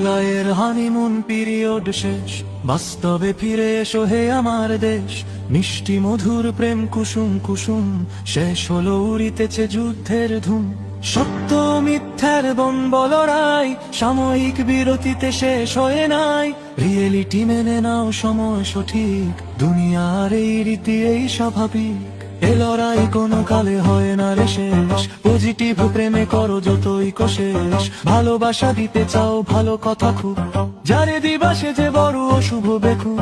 রায়ের honeymoon period শেষ, বাস্তবে ফিরে এসো হে আমার দেশ। মিষ্টি মধুর প্রেম কুসুম কুসুম, শেষ হলো উড়িতেছে যুদ্ধের ধুম। সত্য মিথ্যার বলরাই সাময়িক বিরতিতে শেষ হয়ে নাই। রিয়েলিটি মেনে নাও, সময় সঠিক, দুনিয়ার এই রীতি এই স্বাভাবিক। এ লড়াই কোনো কালে হয় না রে শেষ, পজিটিভ প্রেমে করো যতই কোশেষ। ভালোবাসা দিতে চাও ভালো কথা খুব, যারে দিবা সে যে বড় অশুভ বেকু।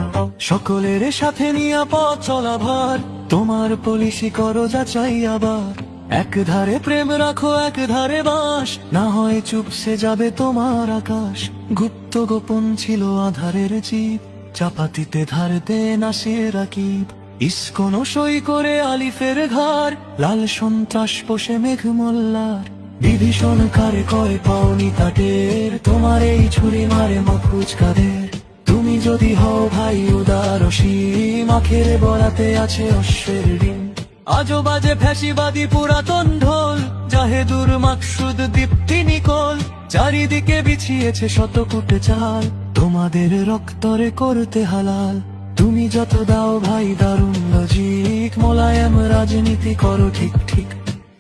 সকলের সাথে নিরাপদ চলা ভার, তোমার পলিসি করো যাচাই আবার। এক ধারে প্রেম রাখো এক ধারে বাস, না হয় চুপসে যাবে তোমার আকাশ। গুপ্ত গোপন ছিল আধারের জীব, চাপাতিতে ধার দে না সে রাকিব। ইস্কনো সই করে আলিফের ঘর, লাল সন্ত্রাস পোষে মেঘ মোল্লার। বিভীষণ কারে কয় পাওনি তাটের, তোমার এই ছুরি মারে মাফুজ কাদের। তুমি যদি হও ভাই উদার অসীম, আখের বরাতে আছে অশ্বের ডিম। আজো বাজে ফ্যাসিবাদী পুরাতন ঢোল, জাহেদুর মাকসুদ দীপ্তি নিকোল। চারিদিকে বিছিয়েছে শতকুটে চাল, তোমাদের রক্তরে করতে হালাল। তুমি যত দাও ভাই দারুণ লজিক, মোলায়েম রাজনীতি করো ঠিক ঠিক।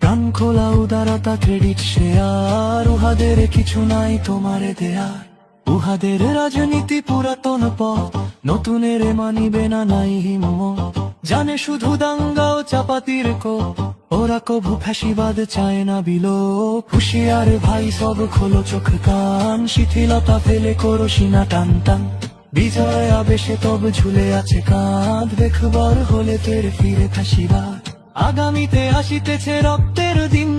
প্রাণ খোলা উদারতা ক্রেডিট শেয়ার, উহাদের কিছু নাই তোমারে দেয়ার। উহাদের রাজনীতি পুরাতন পথ, নতুনের মানিবে না নাই হিম্মত। জানে শুধু দাঙ্গা ও চাপাতির কোপ, ওরা কভু ফ্যাসিবাদ চায় না বিলোপ। হুশিয়ার ভাই সব খোলো চোখ কান, শিথিলতা ফেলে করো সিনা টান টান। বিজয় আবেশে তব ঝুলে আছে কাঁধ, দেখবার হলে তের ফিরে ফ্যাসিবাদ। আগামীতে আসিতেছে রক্তের দিন,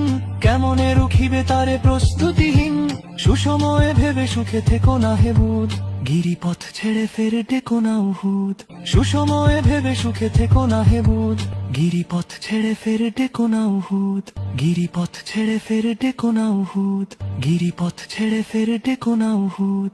কেমনে রুখিবে তারে প্রস্তুতিহীন। সুসময়ে ভেবে সুখে থেকো না হে বুধ, গিরিপথ ছেড়ে ফের ডেকো না উহুদ। সুসময়ে ভেবে সুখে থেকো না হে বুধ, গিরিপথ ছেড়ে ফের ডেকো না উহুদ। গিরিপথ ছেড়ে ফের ডেকো না উহুদ, গিরিপথ ছেড়ে ফের ডেকো না উহুদ।